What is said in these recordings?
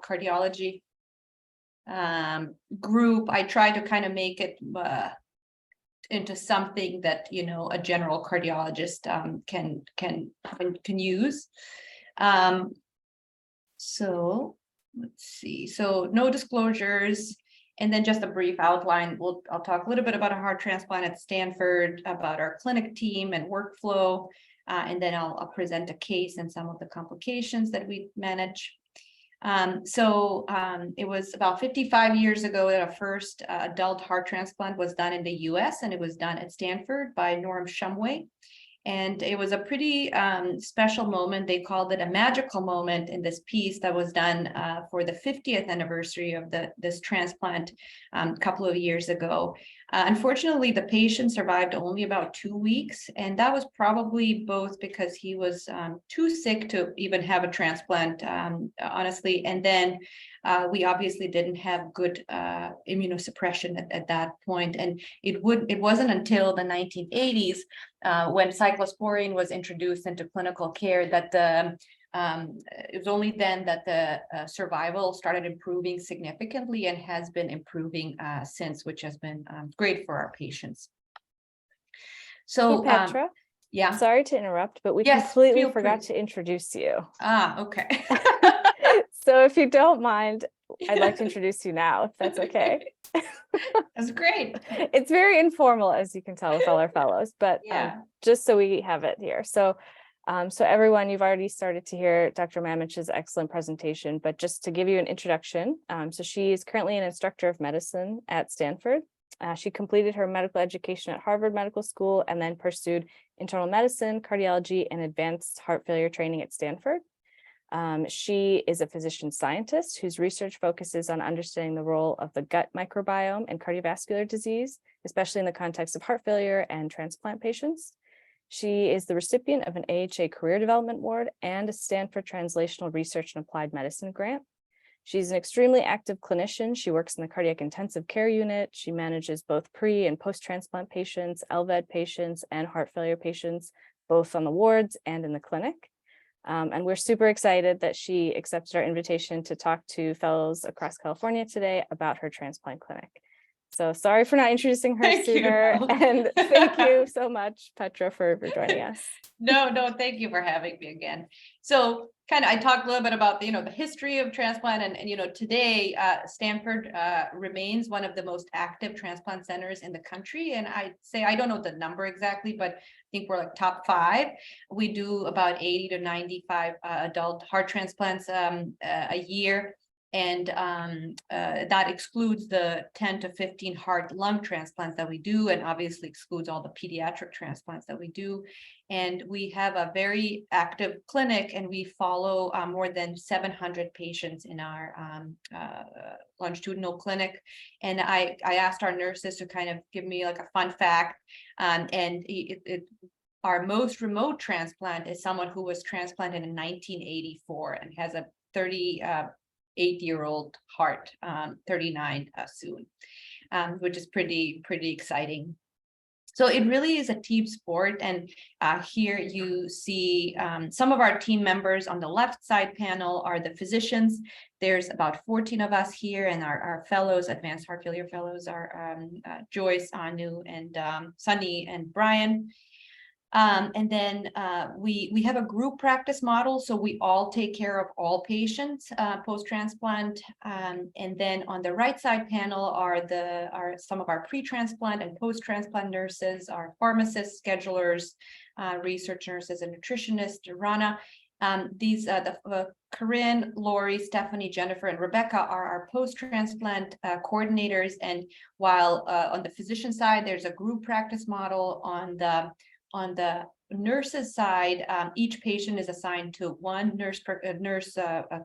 cardiology group. I try to kind of make it into something that a general cardiologist can use. So let's see. So no disclosures. And then just a brief outline. I'll talk a little bit about a heart transplant at Stanford, about our clinic team and workflow, and then I'll present a case and some of the complications that we manage. It was about 55 years ago that a first adult heart transplant was done in the US, and it was done at Stanford by Norm Shumway. And it was a pretty special moment. They called it a magical moment in this piece that was done for the 50th anniversary of this transplant a couple of years ago. Unfortunately, the patient survived only about 2 weeks, and that was probably both because he was too sick to even have a transplant, honestly, and then we obviously didn't have good immunosuppression at that point. And it wasn't until the 1980s when cyclosporine was introduced into clinical care that it was only then that the survival started improving significantly, and has been improving since, which has been great for our patients. So, hey, Petra, yeah. Sorry to interrupt, but we completely forgot to introduce you. Okay. So if you don't mind, I'd like to introduce you now, if that's okay. That's great. It's very informal, as you can tell with all our fellows, but just so we have it here. So everyone, you've already started to hear Dr. Mamich's excellent presentation, but just to give you an introduction, so she is currently an instructor of medicine at Stanford. She completed her medical education at Harvard Medical School and then pursued internal medicine, cardiology, and advanced heart failure training at Stanford. She is a physician scientist whose research focuses on understanding the role of the gut microbiome in cardiovascular disease, especially in the context of heart failure and transplant patients. She is the recipient of an AHA Career Development Award and a Stanford Translational Research and Applied Medicine grant. She's an extremely active clinician. She works in the cardiac intensive care unit. She manages both pre- and post-transplant patients, LVAD patients, and heart failure patients, both on the wards and in the clinic. And we're super excited that she accepted our invitation to talk to fellows across California today about her transplant clinic. So sorry for not introducing her sooner. And thank you so much, Petra, for joining us. No, thank you for having me again. So I talked a little bit about the history of transplant, and today Stanford remains one of the most active transplant centers in the country. And I'd say, I don't know the number exactly, but I think we're like top 5. We do about 80 to 95 adult heart transplants a year. And that excludes the 10 to 15 heart lung transplants that we do, and obviously excludes all the pediatric transplants that we do. And we have a very active clinic, and we follow more than 700 patients in our longitudinal clinic. And I asked our nurses to kind of give me like a fun fact, and our most remote transplant is someone who was transplanted in 1984 and has a 38-year-old heart, 39 soon, which is pretty exciting. So it really is a team sport. And here you see some of our team members. On the left side panel are the physicians. There's about 14 of us here, and our fellows, advanced heart failure fellows, are Joyce, Anu, and Sunny, and Brian. And then we have a group practice model, so we all take care of all patients post-transplant. And then on the right side panel are some of our pre-transplant and post-transplant nurses, our pharmacists, schedulers, research nurses, and nutritionists, Rana. Corinne, Lori, Stephanie, Jennifer, and Rebecca are our post-transplant coordinators. And while on the physician side, there's a group practice model, on the nurses side, each patient is assigned to one nurse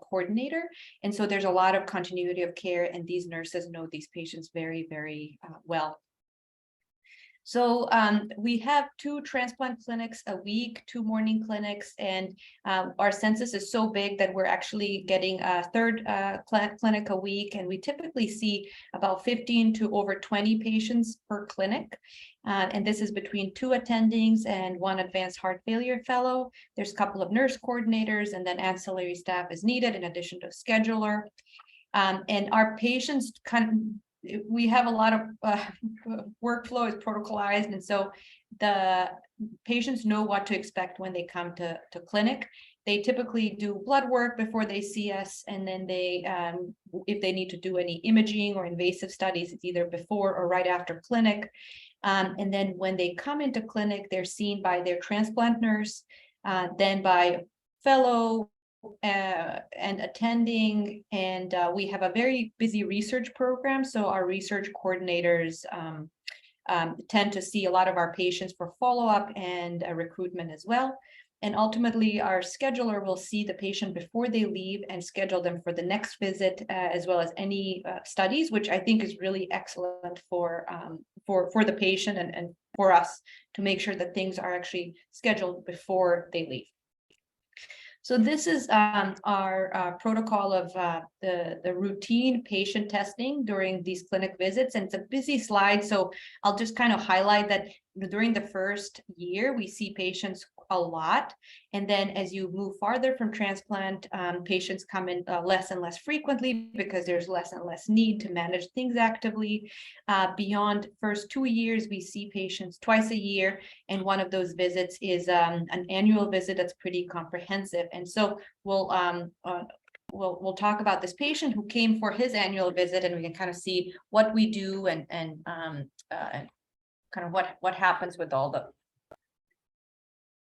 coordinator. And so there's a lot of continuity of care, and these nurses know these patients very, very well. So we have 2 transplant clinics a week, 2 morning clinics, and our census is so big that we're actually getting a third clinic a week, and we typically see about 15 to over 20 patients per clinic. And this is between 2 attendings and 1 advanced heart failure fellow. There's a couple of nurse coordinators, and then ancillary staff is needed in addition to a scheduler. And our patients we have a lot of workflow is protocolized, and so the patients know what to expect when they come to clinic. They typically do blood work before they see us, and then they, if they need to do any imaging or invasive studies, it's either before or right after clinic. And then when they come into clinic, they're seen by their transplant nurse, then by fellow and attending, and we have a very busy research program. So our research coordinators tend to see a lot of our patients for follow-up and recruitment as well. And ultimately, our scheduler will see the patient before they leave and schedule them for the next visit, as well as any studies, which I think is really excellent for the patient and for us to make sure that things are actually scheduled before they leave. So this is our protocol of the routine patient testing during these clinic visits. And it's a busy slide, so I'll just kind of highlight that during the first year, we see patients a lot. And then as you move farther from transplant, patients come in less and less frequently because there's less and less need to manage things actively. Beyond first 2 years, we see patients twice a year. And one of those visits is an annual visit that's pretty comprehensive. And so we'll talk about this patient who came for his annual visit, and we can kind of see what we do and kind of what happens with all the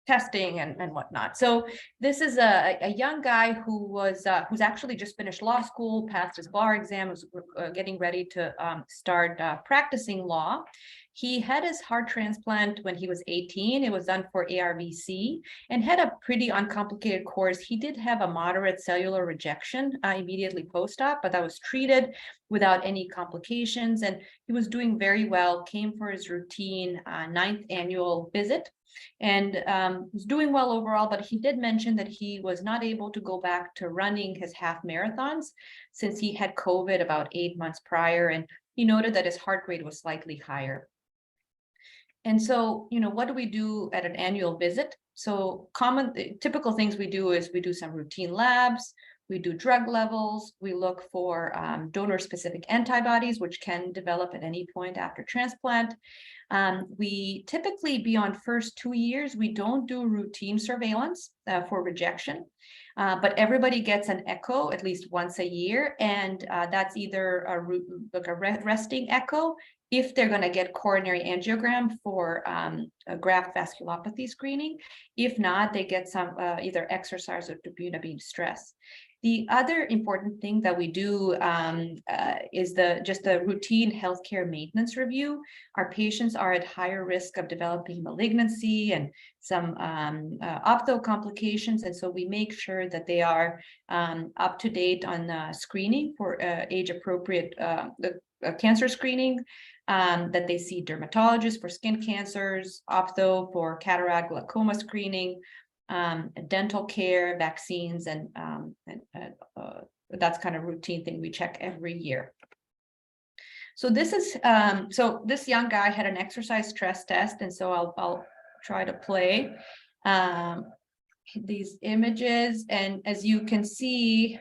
testing and whatnot. So this is a young guy who's actually just finished law school, passed his bar exam, was getting ready to start practicing law. He had his heart transplant when he was 18. It was done for ARVC and had a pretty uncomplicated course. He did have a moderate cellular rejection immediately post-op, but that was treated without any complications. And he was doing very well, came for his routine 9th annual visit, and was doing well overall, but he did mention that he was not able to go back to running his half marathons since he had COVID about 8 months prior, and he noted that his heart rate was slightly higher. And so, what do we do at an annual visit? So typical things we do is we do some routine labs, we do drug levels, we look for donor-specific antibodies, which can develop at any point after transplant. We typically, beyond first 2 years, we don't do routine surveillance for rejection, but everybody gets an echo at least once a year, and that's either a resting echo if they're going to get coronary angiogram for a graft vasculopathy screening. If not, they get some either exercise or tubular stress. The other important thing that we do is just the routine healthcare maintenance review. Our patients are at higher risk of developing malignancy and some ophtho complications, and so we make sure that they are up to date on screening for age-appropriate cancer screening, that they see dermatologists for skin cancers, ophtho for cataract glaucoma screening, dental care, vaccines, and that's kind of routine thing we check every year. So this is so this young guy had an exercise stress test, and so I'll try to play these images, and as you can see,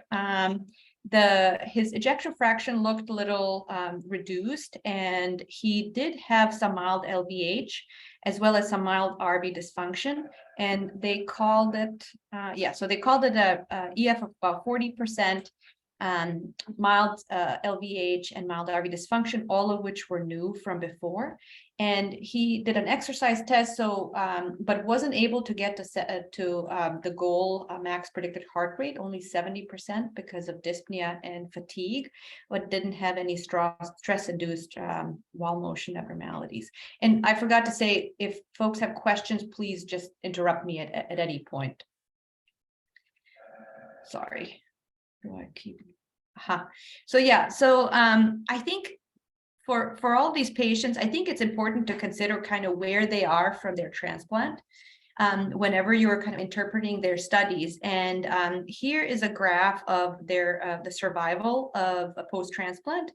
his ejection fraction looked a little reduced, and he did have some mild LVH as well as some mild RV dysfunction, and they called it so they called it a EF of about 40%, mild LVH and mild RV dysfunction, all of which were new from before. And he did an exercise test, so but wasn't able to get to the goal max predicted heart rate, only 70% because of dyspnea and fatigue, but didn't have any stress-induced wall motion abnormalities. And I forgot to say, if folks have questions, please just interrupt me at any point. Sorry. Do I keep? So yeah, so I think for all these patients, I think it's important to consider kind of where they are from their transplant. Whenever you're kind of interpreting their studies. And here is a graph of their the survival of a post-transplant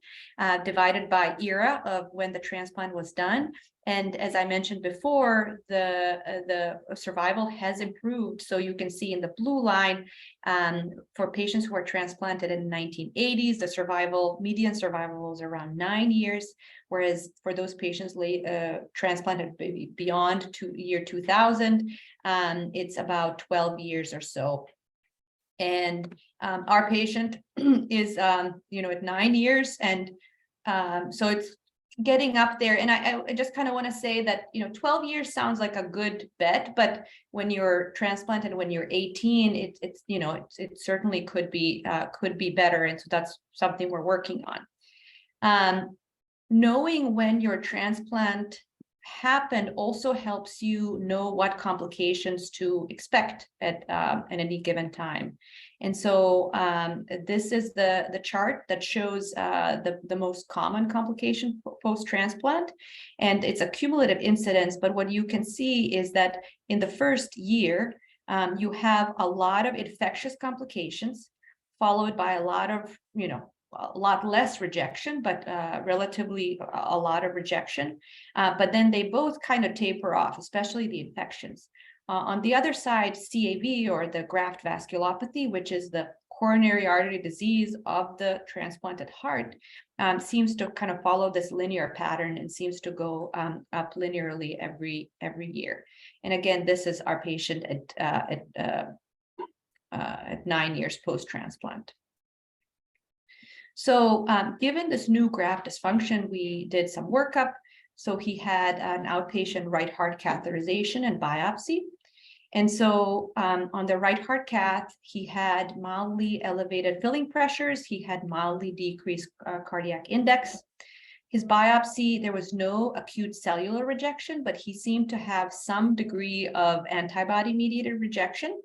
divided by era of when the transplant was done. And as I mentioned before, the survival has improved. So you can see in the blue line, for patients who were transplanted in the 1980s, the median survival was around 9 years. Whereas for those patients transplanted beyond year 2000, it's about 12 years or so. And our patient is, at 9 years. And so it's getting up there. And I just kind of want to say that, 12 years sounds like a good bet, but when you're transplanted, when you're 18, it certainly could be better. And so that's something we're working on. Knowing when your transplant happened also helps you know what complications to expect at any given time. And so this is the chart that shows the most common complication post-transplant, and it's a cumulative incidence. But what you can see is that in the first year, you have a lot of infectious complications, followed by a lot of, a lot less rejection, but relatively a lot of rejection. But then they both kind of taper off, especially the infections. On the other side, CAV, or the graft vasculopathy, which is the coronary artery disease of the transplanted heart, seems to kind of follow this linear pattern and seems to go up linearly every year. And again, this is our patient at 9 years post-transplant. So given this new graft dysfunction, we did some workup. So he had an outpatient right heart catheterization and biopsy. And so on the right heart cath, he had mildly elevated filling pressures. He had mildly decreased cardiac index. His biopsy, there was no acute cellular rejection, but he seemed to have some degree of antibody-mediated rejection.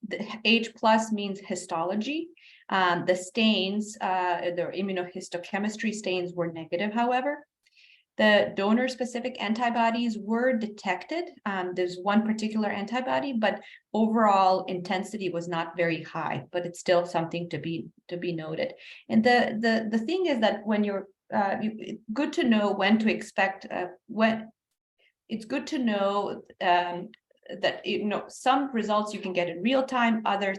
The H+ means histology. The stains, the immunohistochemistry stains were negative, however. The donor-specific antibodies were detected. There's one particular antibody, but overall intensity was not very high, but it's still something to be noted. And the thing is that when you're good to know when to expect it's good to know that some results you can get in real time, other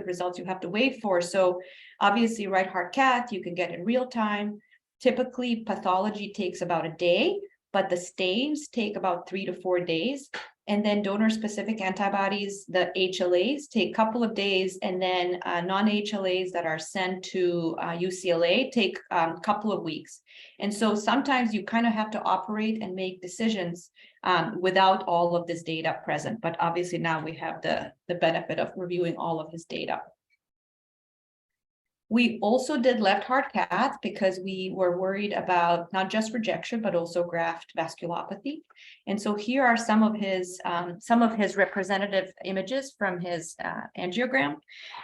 results you have to wait for. So obviously right heart cath you can get in real time. Typically pathology takes about a day, but the stains take about 3 to 4 days. And then donor-specific antibodies, the HLAs, take a couple of days, and then non-HLAs that are sent to UCLA take a couple of weeks. And so sometimes you kind of have to operate and make decisions without all of this data present. But obviously now we have the benefit of reviewing all of his data. We also did left heart cath because we were worried about not just rejection, but also graft vasculopathy. And so here are some of his representative images from his angiogram.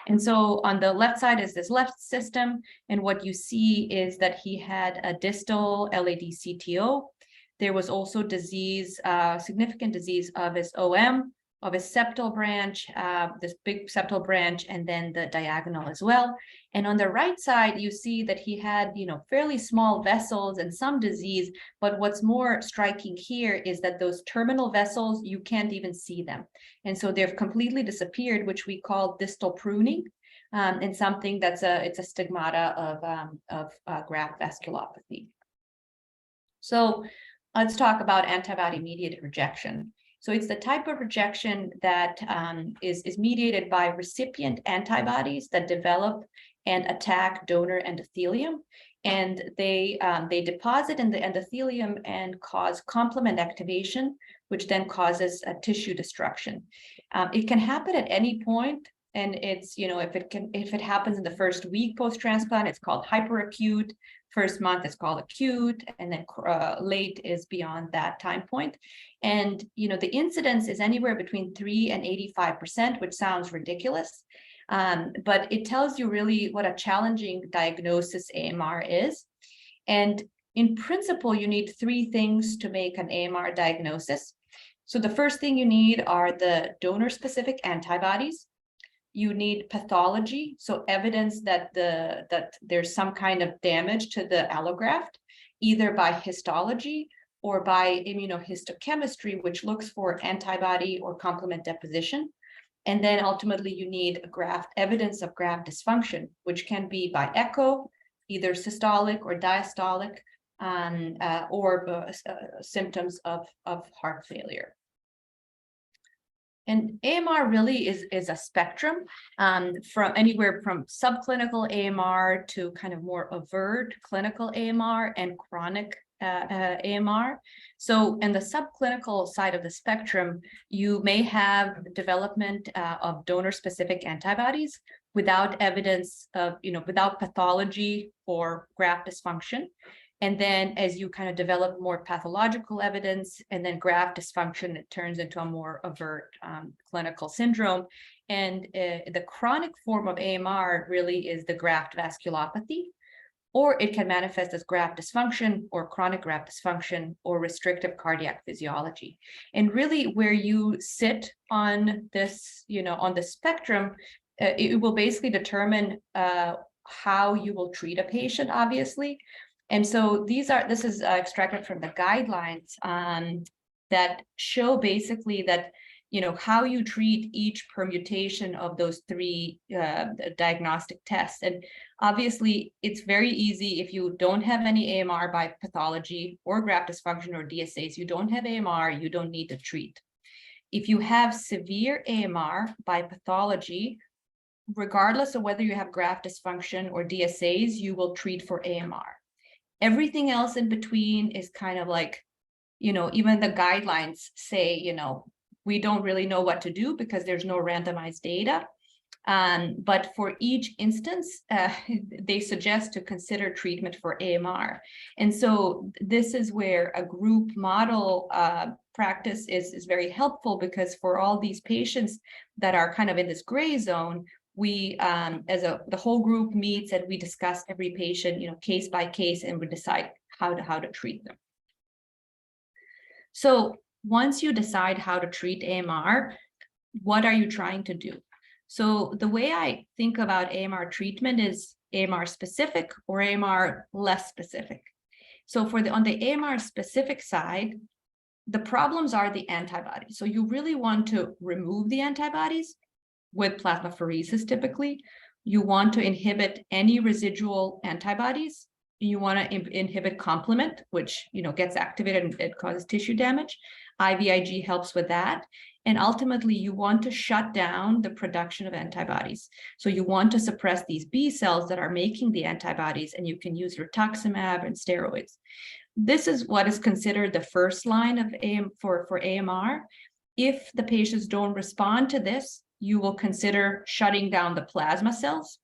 And so on the left side is this left system. And what you see is that he had a distal LAD-CTO. There was also disease, significant disease of his OM, of his septal branch, this big septal branch, and then the diagonal as well. And on the right side, you see that he had, fairly small vessels and some disease. But what's more striking here is that those terminal vessels, you can't even see them. And so they've completely disappeared, which we call distal pruning, and something that's it's a stigmata of graft vasculopathy. So let's talk about antibody-mediated rejection. So it's the type of rejection that is mediated by recipient antibodies that develop and attack donor endothelium. And they deposit in the endothelium and cause complement activation, which then causes tissue destruction. It can happen at any point. And it's, if it happens in the first week post-transplant, it's called hyperacute. First month is called acute, and then late is beyond that time point. And, the incidence is anywhere between 3 and 85%, which sounds ridiculous. But it tells you really what a challenging diagnosis AMR is. And, in principle, you need three things to make an AMR diagnosis. So the first thing you need are the donor-specific antibodies. You need pathology, so evidence that there's some kind of damage to the allograft, either by histology or by immunohistochemistry, which looks for antibody or complement deposition. And then ultimately you need evidence of graft dysfunction, which can be by echo, either systolic or diastolic, or symptoms of heart failure. And AMR really is a spectrum, from anywhere from subclinical AMR to kind of more overt clinical AMR and chronic AMR. So in the subclinical side of the spectrum, you may have development of donor-specific antibodies without evidence of, without pathology or graft dysfunction. And then as you kind of develop more pathological evidence and then graft dysfunction, it turns into a more overt clinical syndrome. And the chronic form of AMR really is the graft vasculopathy, or it can manifest as graft dysfunction or chronic graft dysfunction or restrictive cardiac physiology. And really where you sit on this, on the spectrum, it will basically determine how you will treat a patient, obviously. And so this is extracted from the guidelines that show basically that, how you treat each permutation of those three diagnostic tests. And obviously, it's very easy if you don't have any AMR by pathology or graft dysfunction or DSAs, you don't have AMR, you don't need to treat. If you have severe AMR by pathology, regardless of whether you have graft dysfunction or DSAs, you will treat for AMR. Everything else in between is kind of like, even the guidelines say, we don't really know what to do because there's no randomized data. But for each instance, they suggest to consider treatment for AMR. And so this is where a group model practice is very helpful, because for all these patients that are kind of in this gray zone, we, the whole group meets and we discuss every patient, case by case, and we decide how to treat them. So once you decide how to treat AMR, what are you trying to do? So the way I think about AMR treatment is AMR specific or AMR less specific. So on the AMR specific side, the problems are the antibodies. So you really want to remove the antibodies with plasmapheresis. Typically, you want to inhibit any residual antibodies. You want to inhibit complement, which gets activated and it causes tissue damage. IVIG helps with that. And ultimately, you want to shut down the production of antibodies. So you want to suppress these B cells that are making the antibodies, and you can use rituximab and steroids. This is what is considered the first line of for AMR. If the patients don't respond to this, you will consider shutting down the plasma cells,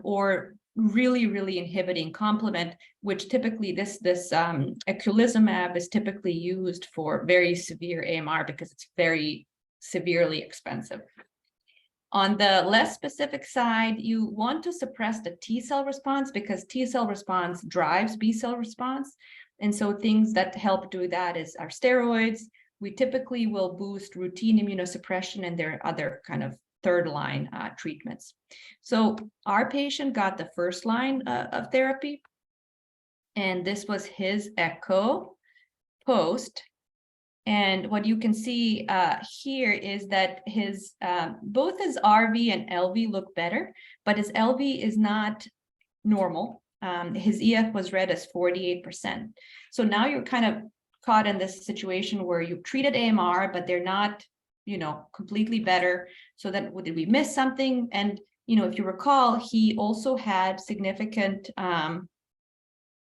or really inhibiting complement, which typically this eculizumab is typically used for very severe AMR because it's very severely expensive. On the less specific side, you want to suppress the T cell response because T cell response drives B cell response. And so things that help do that are steroids. We typically will boost routine immunosuppression, and there are other kind of third line treatments. So our patient got the first line of therapy, and this was his echo post. And what you can see here is that his both his RV and LV look better, but his LV is not normal. His EF was read as 48%. So now you're kind of caught in this situation where you've treated AMR, but they're not, completely better. So then did we miss something? And, if you recall, he also had significant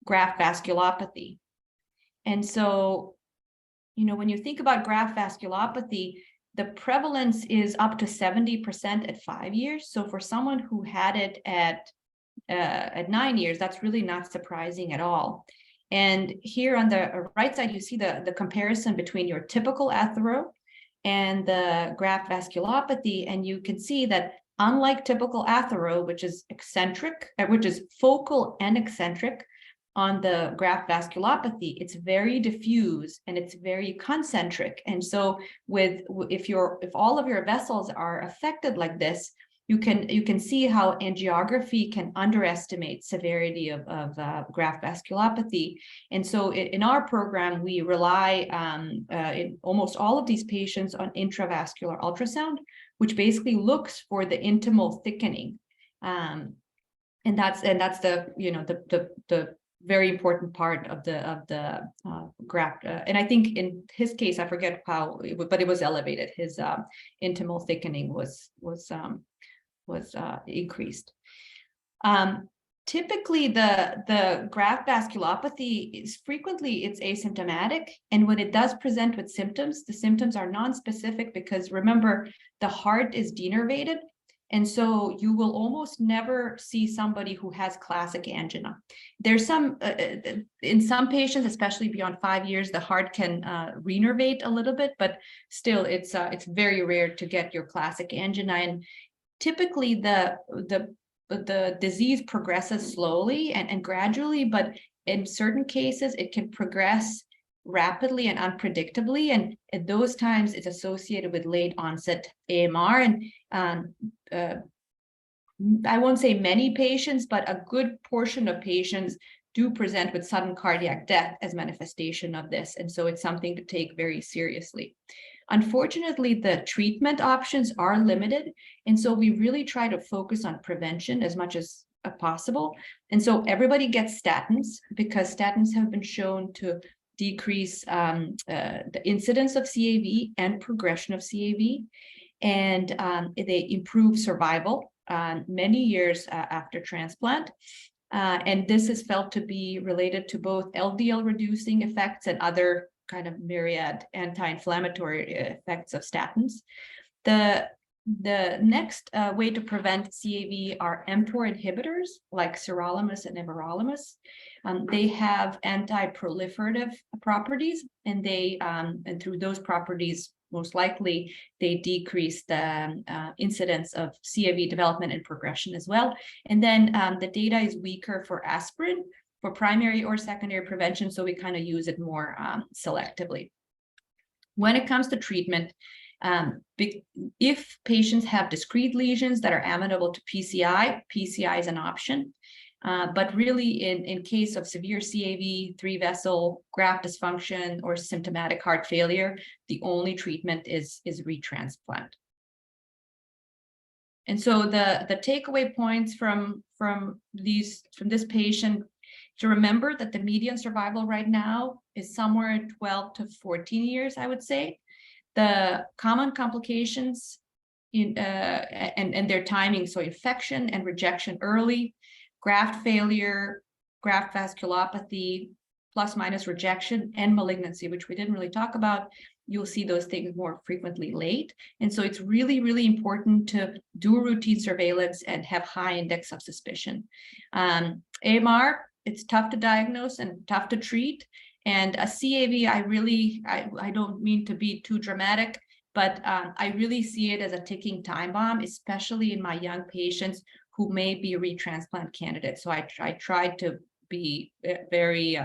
graft vasculopathy. And so, when you think about graft vasculopathy, the prevalence is up to 70% at 5 years. So for someone who had it at 9 years, that's really not surprising at all. And here on the right side, you see the comparison between your typical athero and the graft vasculopathy. And you can see that unlike typical athero, which is eccentric, which is focal and eccentric, on the graft vasculopathy, it's very diffuse and it's very concentric. And so if all of your vessels are affected like this, you can see how angiography can underestimate severity of graft vasculopathy. And so in our program, we rely in almost all of these patients on intravascular ultrasound, which basically looks for the intimal thickening. And that's the very important part of the graft. And I think in his case, I forget how, but it was elevated. His intimal thickening was increased. Typically, the graft vasculopathy is frequently it's asymptomatic, and when it does present with symptoms, the symptoms are non-specific because remember the heart is denervated. And so you will almost never see somebody who has classic angina. There's some, in some patients, especially beyond 5 years, the heart can renervate a little bit, but still it's very rare to get your classic angina. And typically the disease progresses slowly and gradually, but in certain cases it can progress rapidly and unpredictably, and at those times it's associated with late onset AMR. And I won't say many patients, but a good portion of patients do present with sudden cardiac death as manifestation of this, and so it's something to take very seriously. Unfortunately, the treatment options are limited, and so we really try to focus on prevention as much as possible. And so everybody gets statins because statins have been shown to decrease the incidence of CAV and progression of CAV, and they improve survival many years after transplant. And this is felt to be related to both LDL reducing effects and other kind of myriad anti-inflammatory effects of statins. The next way to prevent CAV are mTOR inhibitors like sirolimus and everolimus. They have anti-proliferative properties, and they and through those properties, most likely they decrease the incidence of CAV development and progression as well. And then the data is weaker for aspirin for primary or secondary prevention, so we kind of use it more selectively. When it comes to treatment, if patients have discrete lesions that are amenable to PCI, PCI is an option. But really, in case of severe CAV, 3-vessel, graft dysfunction, or symptomatic heart failure, the only treatment is retransplant. And so the takeaway points from this patient, to remember that the median survival right now is somewhere 12 to 14 years, I would say. The common complications and their timing, so infection and rejection early, graft failure, graft vasculopathy, plus minus rejection, and malignancy, which we didn't really talk about. You'll see those things more frequently late. And so it's really, really important to do routine surveillance and have high index of suspicion. AMR, it's tough to diagnose and tough to treat. And a CAV, I don't mean to be too dramatic, but I really see it as a ticking time bomb, especially in my young patients who may be retransplant candidates. So I tried to be very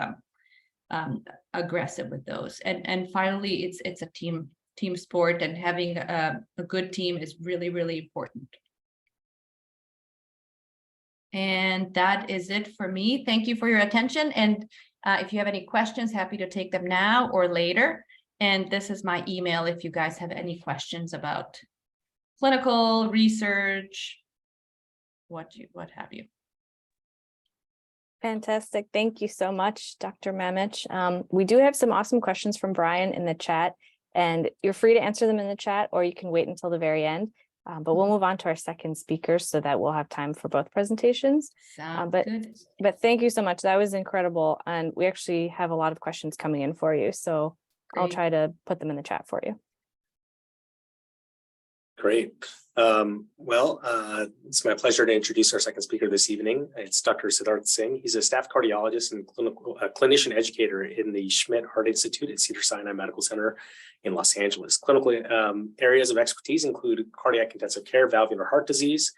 aggressive with those. And finally, it's a team sport, and having a good team is really, really important. And that is it for me. Thank you for your attention. And if you have any questions, happy to take them now or later. And this is my email if you guys have any questions about clinical research, what have you. Fantastic. Thank you so much, Dr. Mamich. We do have some awesome questions from Brian in the chat, and you're free to answer them in the chat, or you can wait until the very end. But we'll move on to our second speaker so that we'll have time for both presentations. But thank you so much. That was incredible. And we actually have a lot of questions coming in for you. So great. I'll try to put them in the chat for you. Great. It's my pleasure to introduce our second speaker this evening. It's Dr. Siddharth Singh. He's a staff cardiologist and clinician educator in the Schmidt Heart Institute at Cedars-Sinai Medical Center in Los Angeles. Clinical areas of expertise include cardiac intensive care, valvular heart disease,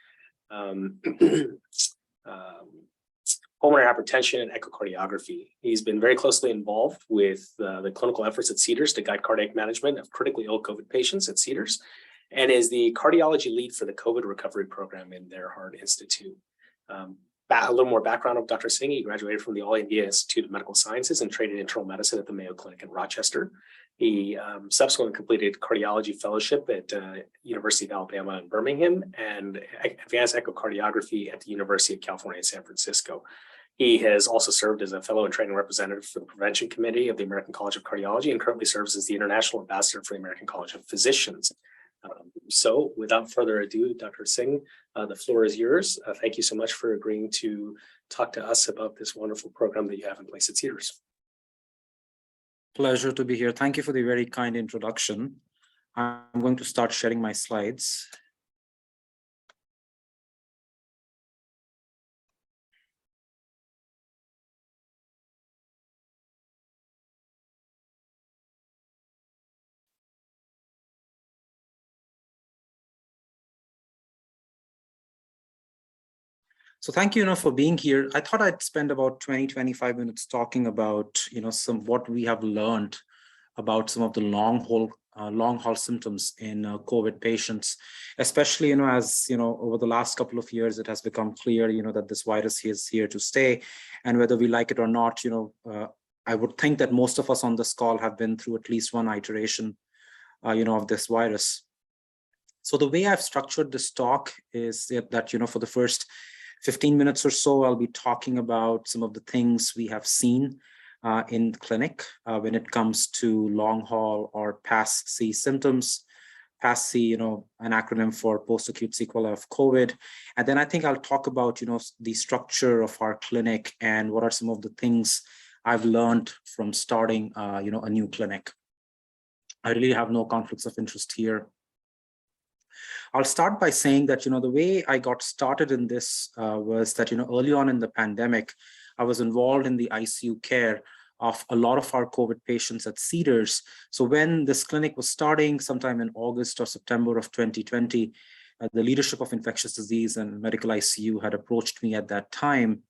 pulmonary hypertension, and echocardiography. He's been very closely involved with the clinical efforts at Cedars to guide cardiac management of critically ill COVID patients at Cedars, and is the cardiology lead for the COVID recovery program in their Heart Institute. A little more background of Dr. Singh. He graduated from the All India Institute of Medical Sciences and trained in internal medicine at the Mayo Clinic in Rochester. He subsequently completed cardiology fellowship at University of Alabama in Birmingham and advanced echocardiography at the University of California in San Francisco. He has also served as a fellow and training representative for the Prevention Committee of the American College of Cardiology and currently serves as the International Ambassador for the American College of Physicians. So without further ado, Dr. Singh, the floor is yours. Thank you so much for agreeing to talk to us about this wonderful program that you have in place at Cedars. Pleasure to be here. Thank you for the very kind introduction. I'm going to start sharing my slides. So thank you, for being here. I thought I'd spend about 20-25 minutes talking about, what we have learned about some of the long haul symptoms in COVID patients, especially, as, over the last couple of years, it has become clear, that this virus is here to stay. And whether we like it or not, I would think that most of us on this call have been through at least one iteration, of this virus. So the way I've structured this talk is that, for the first 15 minutes or so, I'll be talking about some of the things we have seen in clinic when it comes to long haul or PASC symptoms. PASC, an acronym for post-acute sequelae of COVID. And then I think I'll talk about, the structure of our clinic and what are some of the things I've learned from starting, a new clinic. I really have no conflicts of interest here. I'll start by saying that, the way I got started in this was that, early on in the pandemic, I was involved in the ICU care of a lot of our COVID patients at Cedars. So when this clinic was starting sometime in August or September of 2020, the leadership of infectious disease and medical ICU had approached me at that time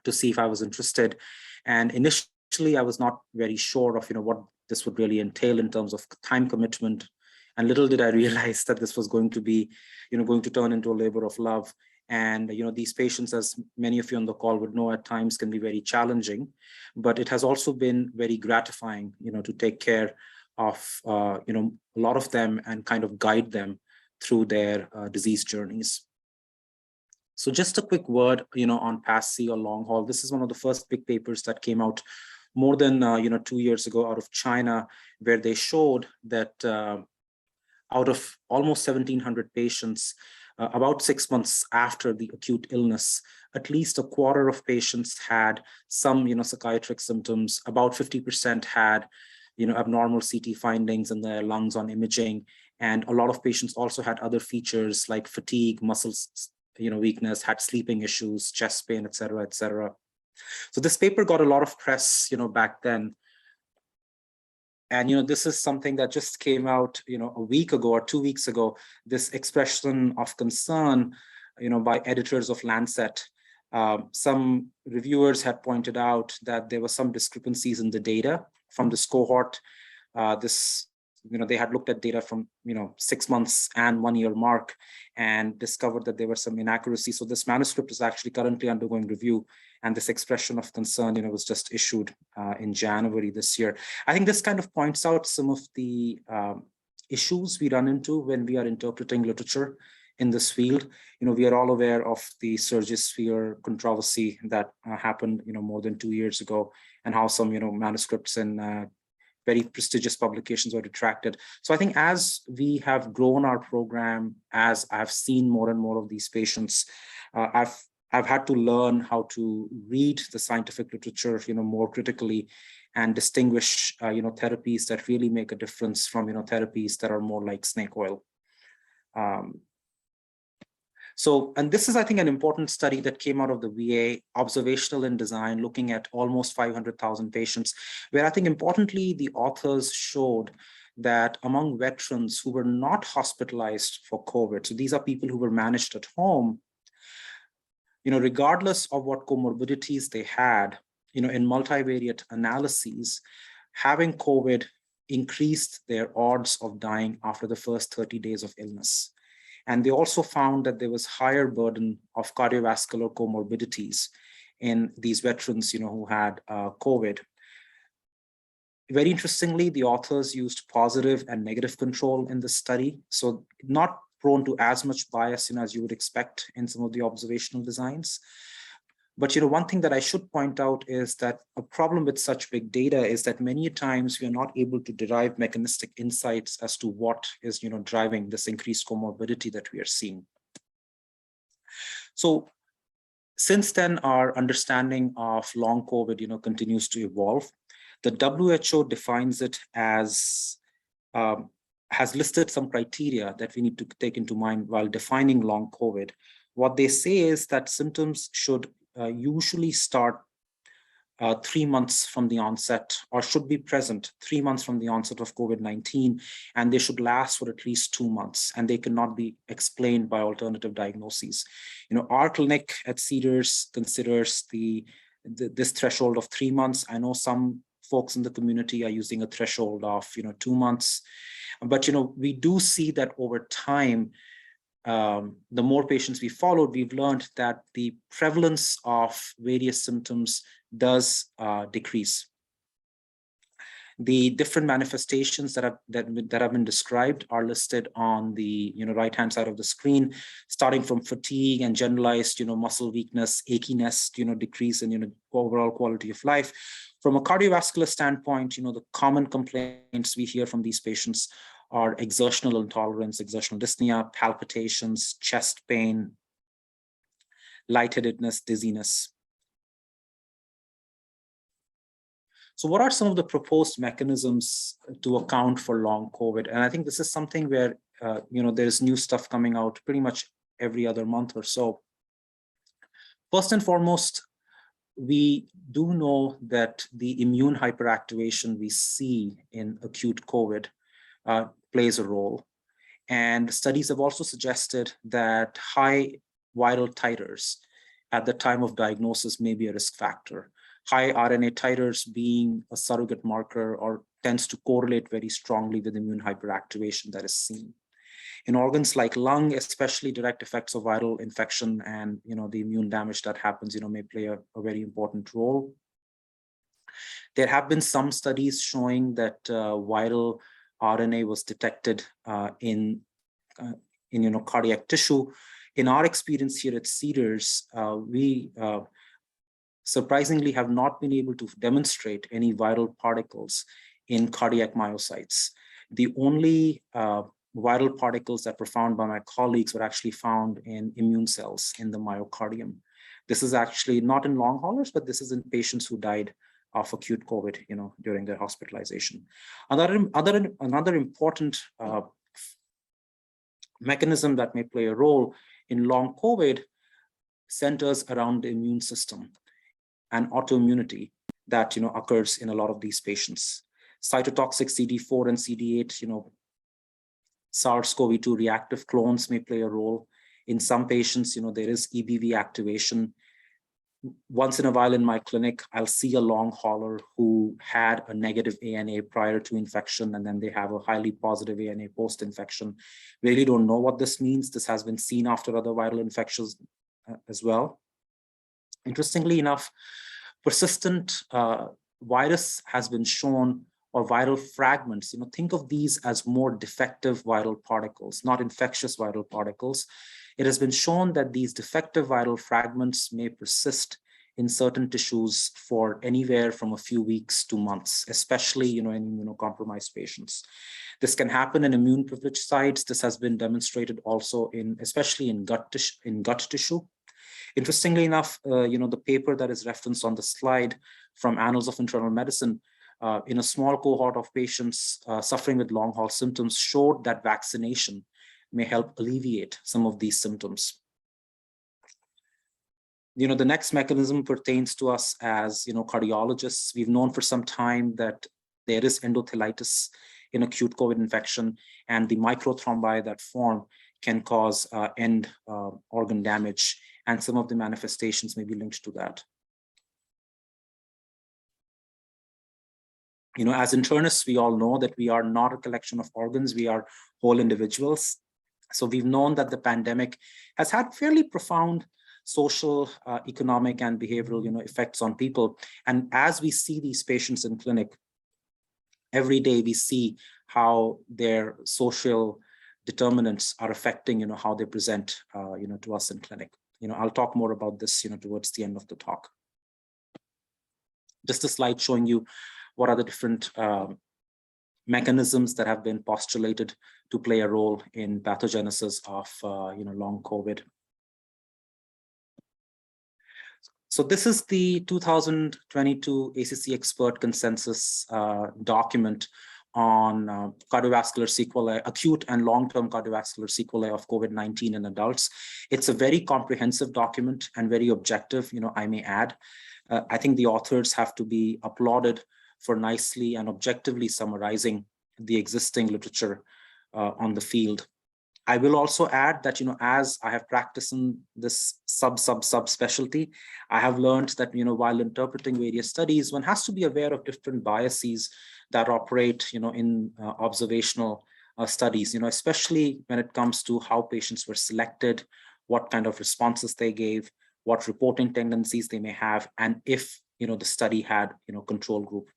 to see if I was interested. And initially, I was not very sure of, what this would really entail in terms of time commitment. And little did I realize that this was going to be, going to turn into a labor of love. And, these patients, as many of you on the call would know, at times can be very challenging, but it has also been very gratifying, to take care of, a lot of them and kind of guide them through their disease journeys. So just a quick word, on PASC or long haul. This is one of the first big papers that came out more than, 2 years ago out of China, where they showed that out of almost 1,700 patients, about 6 months after the acute illness, at least a quarter of patients had some, psychiatric symptoms. About 50% had, abnormal CT findings in their lungs on imaging. And a lot of patients also had other features like fatigue, muscles, weakness, had sleeping issues, chest pain, et cetera, et cetera. So this paper got a lot of press, back then. And, this is something that just came out, a week ago or 2 weeks ago, this expression of concern, by editors of Lancet. Some reviewers had pointed out that there were some discrepancies in the data from this cohort. They had looked at data from, 6 months and 1 year mark and discovered that there were some inaccuracies. So this manuscript is actually currently undergoing review. And this expression of concern, was just issued in January this year. I think this kind of points out some of the issues we run into when we are interpreting literature in this field. We are all aware of the Surgisphere controversy that happened, more than 2 years ago, and how some, manuscripts and very prestigious publications were retracted. So I think as we have grown our program, as I've seen more and more of these patients, I've had to learn how to read the scientific literature, more critically, and distinguish, therapies that really make a difference from, therapies that are more like snake oil. And this is, I think, an important study that came out of the VA, observational in design, looking at almost 500,000 patients, where I think importantly, the authors showed that among veterans who were not hospitalized for COVID, so these are people who were managed at home, regardless of what comorbidities they had, in multivariate analyses, having COVID increased their odds of dying after the first 30 days of illness. And they also found that there was higher burden of cardiovascular comorbidities in these veterans, who had COVID. Very interestingly, the authors used positive and negative control in the study. So not prone to as much bias, as you would expect in some of the observational designs. But one thing that I should point out is that a problem with such big data is that many times we are not able to derive mechanistic insights as to what is driving this increased comorbidity that we are seeing. So since then, our understanding of long COVID continues to evolve. The WHO defines it as has listed some criteria that we need to take into mind while defining long COVID. What they say is that symptoms should usually start 3 months from the onset, or should be present 3 months from the onset of COVID-19, and they should last for at least 2 months, and they cannot be explained by alternative diagnoses. Our clinic at Cedars considers this threshold of 3 months. I know some folks in the community are using a threshold of 2 months, but we do see that over time, the more patients we followed, we've learned that the prevalence of various symptoms does decrease. The different manifestations that have been described are listed on the right-hand side of the screen, starting from fatigue and generalized muscle weakness, achiness, decrease in overall quality of life. From a cardiovascular standpoint, the common complaints we hear from these patients are exertional intolerance, exertional dyspnea, palpitations, chest pain, lightheadedness, dizziness. So what are some of the proposed mechanisms to account for long COVID? And I think this is something where, there's new stuff coming out pretty much every other month or so. First and foremost, we do know that the immune hyperactivation we see in acute COVID plays a role. And studies have also suggested that high viral titers at the time of diagnosis may be a risk factor. High RNA titers being a surrogate marker or tends to correlate very strongly with immune hyperactivation that is seen. In organs like lung, especially direct effects of viral infection and the immune damage that happens, may play a very important role. There have been some studies showing that viral RNA was detected in cardiac tissue. In our experience here at Cedars, we surprisingly have not been able to demonstrate any viral particles in cardiac myocytes. The only viral particles that were found by my colleagues were actually found in immune cells in the myocardium. This is actually not in long haulers, but this is in patients who died of acute COVID, during their hospitalization. Another important mechanism that may play a role in long COVID centers around the immune system and autoimmunity that occurs in a lot of these patients. Cytotoxic CD4 and CD8, SARS-CoV-2 reactive clones may play a role. In some patients, there is EBV activation. Once in a while in my clinic, I'll see a long hauler who had a negative ANA prior to infection, and then they have a highly positive ANA post-infection. We really don't know what this means. This has been seen after other viral infections as well. Interestingly enough, persistent virus has been shown, or viral fragments, think of these as more defective viral particles, not infectious viral particles. It has been shown that these defective viral fragments may persist in certain tissues for anywhere from a few weeks to months, especially in immunocompromised patients. This can happen in immune privileged sites. This has been demonstrated also especially in gut tissue. Interestingly enough, the paper that is referenced on the slide from Annals of Internal Medicine, in a small cohort of patients suffering with long haul symptoms, showed that vaccination may help alleviate some of these symptoms. The next mechanism pertains to us as cardiologists. We've known for some time that there is endothelitis in acute COVID infection, and the microthrombi that form can cause end organ damage. and some of the manifestations may be linked to that. As internists, we all know that we are not a collection of organs, we are whole individuals. So we've known that the pandemic has had fairly profound social, economic, and behavioral, effects on people. And as we see these patients in clinic, every day we see how their social determinants are affecting, how they present, to us in clinic. I'll talk more about this, towards the end of the talk. Just a slide showing you what are the different mechanisms that have been postulated to play a role in pathogenesis of, long COVID. So this is the 2022 ACC expert consensus document on cardiovascular sequelae, acute and long-term cardiovascular sequelae of COVID-19 in adults. It's a very comprehensive document and very objective, I may add. I think the authors have to be applauded for nicely and objectively summarizing the existing literature on the field. I will also add that, as I have practiced in this subspecialty, I have learned that, while interpreting various studies, one has to be aware of different biases that operate, in observational studies, especially when it comes to how patients were selected, what kind of responses they gave, what reporting tendencies they may have, and if, the study had, control group.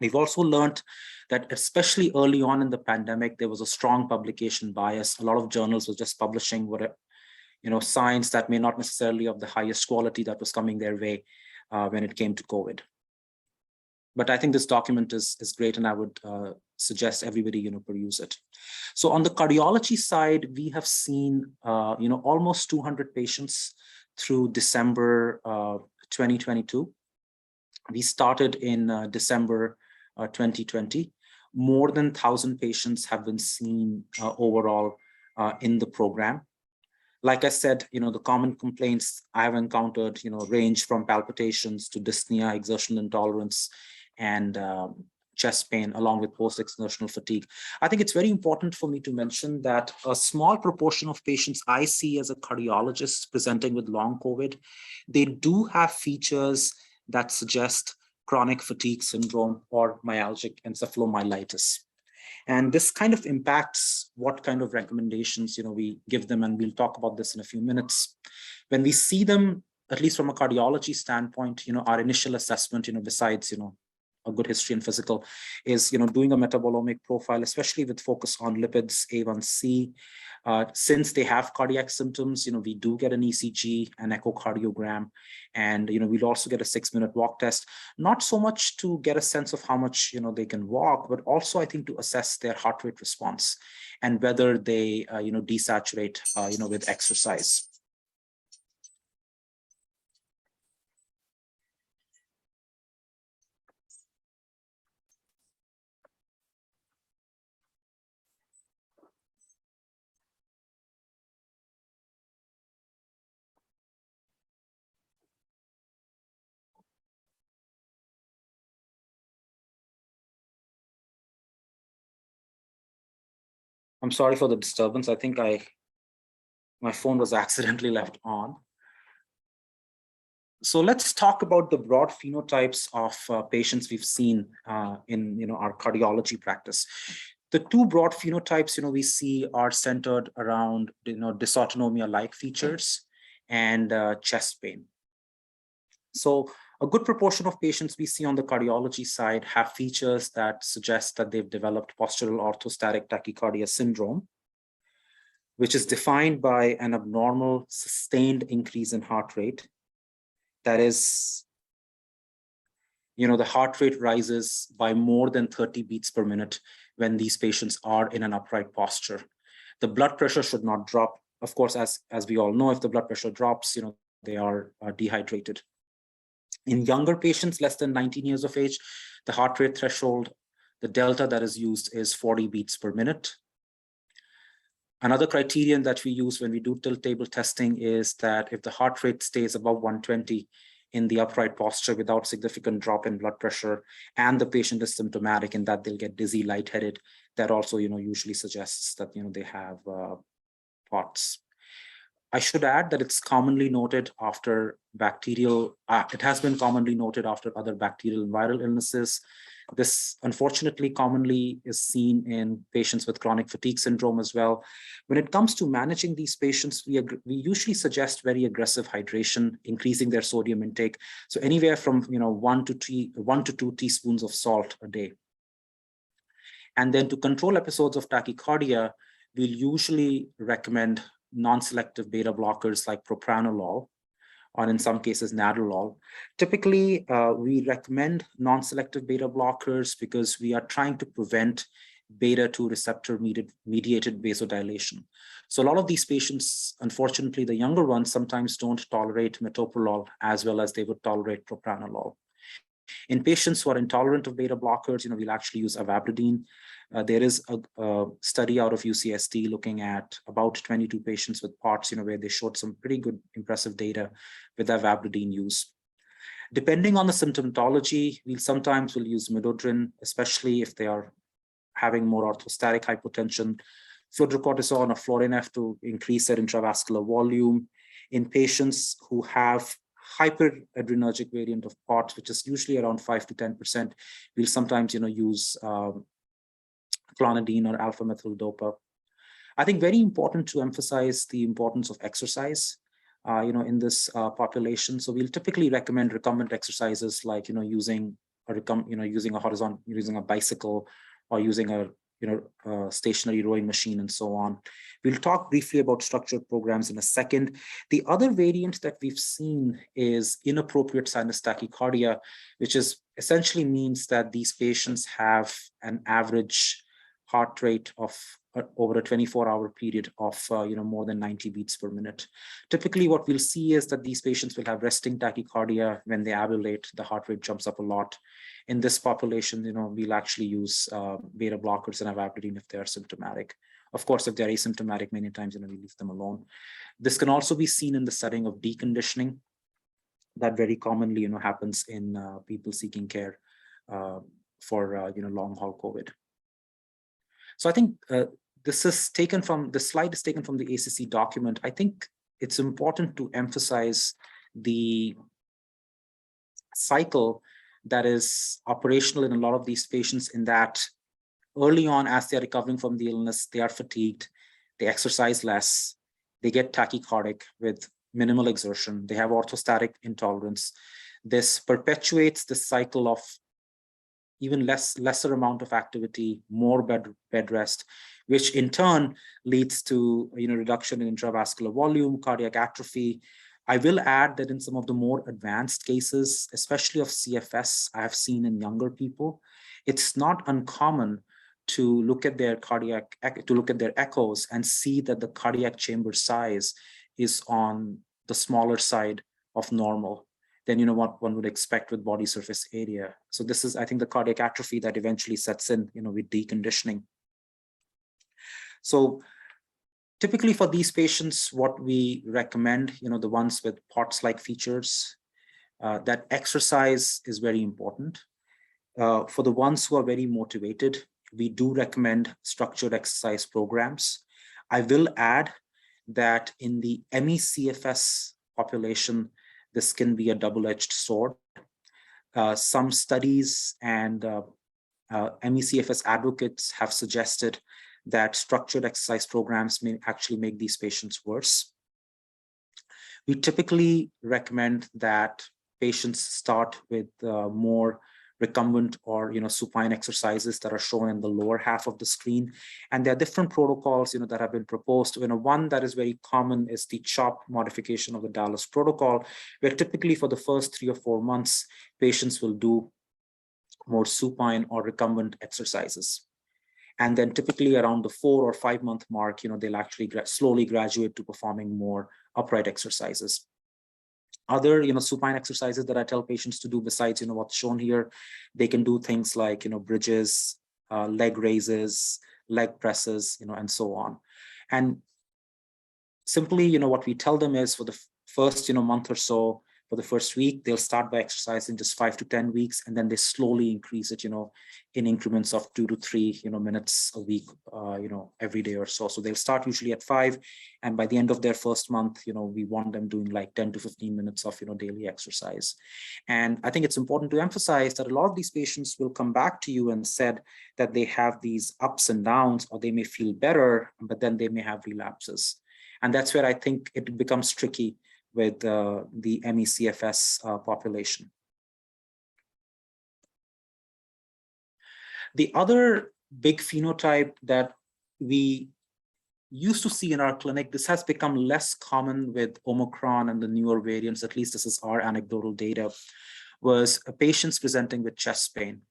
We've also learned that especially early on in the pandemic, there was a strong publication bias. A lot of journals were just publishing science that may not necessarily of the highest quality that was coming their way when it came to COVID. But I think this document is great, and I would suggest everybody, peruse it. So on the cardiology side, we have seen, almost 200 patients through December 2022. We started in December 2020. More than 1,000 patients have been seen overall in the program. Like I said, the common complaints I have encountered, range from palpitations to dyspnea, exertional intolerance, and chest pain, along with post-exertional fatigue. I think it's very important for me to mention that a small proportion of patients I see as a cardiologist presenting with long COVID, they do have features that suggest chronic fatigue syndrome or myalgic encephalomyelitis. And this kind of impacts what kind of recommendations, we give them, and we'll talk about this in a few minutes. When we see them, at least from a cardiology standpoint, our initial assessment, besides, a good history and physical, is, doing a metabolomic profile, especially with focus on lipids, A1C. Since they have cardiac symptoms, we do get an ECG, an echocardiogram, and, we'll also get a 6-minute walk test, not so much to get a sense of how much, they can walk, but also I think to assess their heart rate response and whether they, desaturate, with exercise. I'm sorry for the disturbance. I think my phone was accidentally left on. So let's talk about the broad phenotypes of patients we've seen in our cardiology practice. The two broad phenotypes we see are centered around dysautonomia-like features and chest pain. So a good proportion of patients we see on the cardiology side have features that suggest that they've developed postural orthostatic tachycardia syndrome, which is defined by an abnormal sustained increase in heart rate. That is, the heart rate rises by more than 30 beats per minute when these patients are in an upright posture. The blood pressure should not drop. Of course, as we all know, if the blood pressure drops, they are dehydrated. In younger patients, less than 19 years of age, the heart rate threshold, the delta that is used is 40 beats per minute. Another criterion that we use when we do tilt table testing is that if the heart rate stays above 120 in the upright posture without significant drop in blood pressure, and the patient is symptomatic in that they'll get dizzy, lightheaded, that also, usually suggests that, they have POTS. I should add that it's commonly noted after bacterial, it has been commonly noted after other bacterial and viral illnesses. This unfortunately commonly is seen in patients with chronic fatigue syndrome as well. When it comes to managing these patients, we usually suggest very aggressive hydration, increasing their sodium intake. So anywhere from 1 to 2 teaspoons of salt a day. And then to control episodes of tachycardia, we'll usually recommend non-selective beta blockers like propranolol, or in some cases nadolol. Typically, we recommend non-selective beta blockers because we are trying to prevent beta-2 receptor mediated vasodilation. So a lot of these patients, unfortunately, the younger ones sometimes don't tolerate metoprolol as well as they would tolerate propranolol. In patients who are intolerant of beta blockers, we'll actually use avabradine. There is a study out of UCSD looking at about 22 patients with POTS, where they showed some pretty good impressive data with avabradine use. Depending on the symptomatology, we'll use midodrine, especially if they are having more orthostatic hypotension, fludrocortisone or Florinef to increase their intravascular volume. In patients who have hyperadrenergic variant of POTS, which is usually around 5 to 10%, we'll sometimes use clonidine or alpha-methyl dopa. I think very important to emphasize the importance of exercise, in this population. So we'll typically recommend recumbent exercises like using a bicycle or using a stationary rowing machine and so on. We'll talk briefly about structured programs in a second. The other variant that we've seen is inappropriate sinus tachycardia, which is essentially means that these patients have an average heart rate of over a 24-hour period of more than 90 beats per minute. Typically, what we'll see is that these patients will have resting tachycardia. When they ambulate, the heart rate jumps up a lot. In this population, we'll actually use beta blockers and avabradine if they are symptomatic. Of course, if they're asymptomatic, many times we leave them alone. This can also be seen in the setting of deconditioning. That very commonly happens in people seeking care for long-haul COVID. So I think this slide is taken from the ACC document. I think it's important to emphasize the cycle that is operational in a lot of these patients, in that early on, as they're recovering from the illness, they are fatigued, they exercise less, they get tachycardic with minimal exertion, they have orthostatic intolerance. This perpetuates the cycle of even lesser amount of activity, more bed rest, which in turn leads to reduction in intravascular volume, cardiac atrophy. I will add that in some of the more advanced cases, especially of CFS, I have seen in younger people, it's not uncommon to look at their echoes and see that the cardiac chamber size is on the smaller side of normal than what one would expect with body surface area. So this is, I think, the cardiac atrophy that eventually sets in with deconditioning. So typically for these patients, what we recommend, the ones with POTS-like features, that exercise is very important. For the ones who are very motivated, we do recommend structured exercise programs. I will add that in the ME/CFS population, this can be a double-edged sword. Some studies and ME/CFS advocates have suggested that structured exercise programs may actually make these patients worse. We typically recommend that patients start with more recumbent or supine exercises that are shown in the lower half of the screen. And there are different protocols that have been proposed. One that is very common is the CHOP modification of the Dallas protocol, where typically for the first 3 or 4 months, patients will do more supine or recumbent exercises. And then typically around the 4 or 5 month mark, they'll actually slowly graduate to performing more upright exercises. Other, supine exercises that I tell patients to do besides, what's shown here, they can do things like, bridges, leg raises, leg presses, and so on. And simply, what we tell them is for the first, month or so, for the first week. They'll start by exercising just 5 to 10 weeks, and then they slowly increase it, in increments of 2 to 3, minutes a week, every day or so. So they'll start usually at 5, and by the end of their first month, we want them doing like 10 to 15 minutes of, daily exercise. And I think it's important to emphasize that a lot of these patients will come back to you and said that they have these ups and downs, or they may feel better, but then they may have relapses. And that's where I think it becomes tricky with the ME/CFS population. The other big phenotype that we used to see in our clinic, this has become less common with Omicron and the newer variants, at least this is our anecdotal data, was patients presenting with chest pain.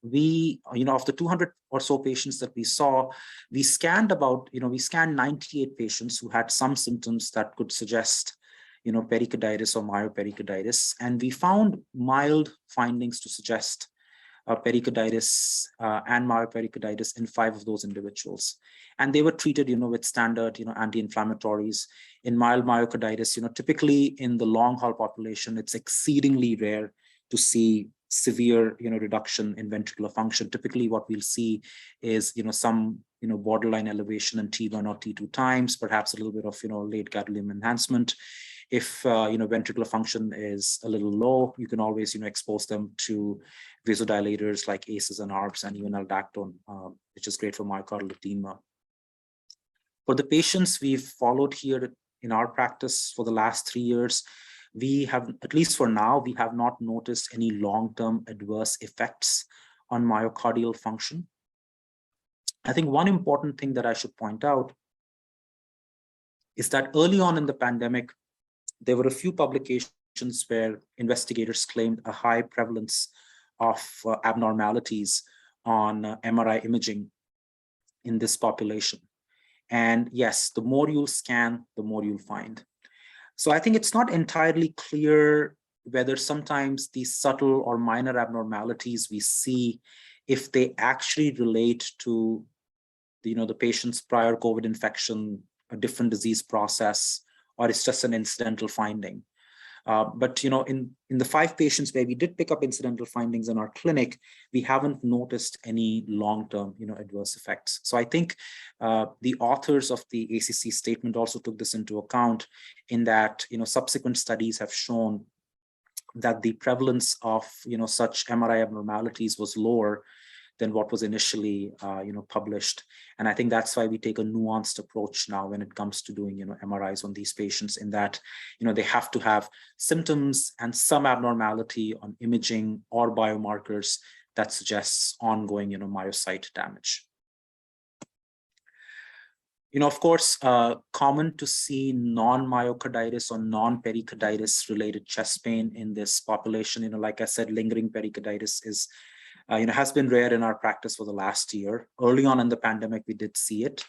We, of the 200 or so patients that we saw, we scanned 98 patients who had some symptoms that could suggest, pericarditis or myopericarditis. And we found mild findings to suggest pericarditis and myopericarditis in 5 of those individuals. And they were treated, with standard, anti-inflammatories. In mild myocarditis, typically in the long haul population, it's exceedingly rare to see severe, reduction in ventricular function. Typically what we'll see is, some, borderline elevation in T1 or T2 times, perhaps a little bit of, late gadolinium enhancement. If, ventricular function is a little low, you can always, expose them to vasodilators like ACEs and ARBs and even aldactone, which is great for myocardial edema. For the patients we've followed here in our practice for the last 3 years, we have, at least for now, we have not noticed any long-term adverse effects on myocardial function. I think one important thing that I should point out is that early on in the pandemic, there were a few publications where investigators claimed a high prevalence of abnormalities on MRI imaging in this population. And yes, the more you'll scan, the more you'll find. So I think it's not entirely clear whether sometimes these subtle or minor abnormalities we see, if they actually relate to the patient's prior COVID infection, a different disease process, or it's just an incidental finding. But in the 5 patients where we did pick up incidental findings in our clinic, we haven't noticed any long-term adverse effects. So I think the authors of the ACC statement also took this into account, in that subsequent studies have shown that the prevalence of such MRI abnormalities was lower than what was initially published. And I think that's why we take a nuanced approach now when it comes to doing MRIs on these patients, in that they have to have symptoms and some abnormality on imaging or biomarkers that suggests ongoing myocyte damage. Of course, common to see non-myocarditis or non-pericarditis related chest pain in this population. Like I said, lingering pericarditis is has been rare in our practice for the last year. Early on in the pandemic, we did see it.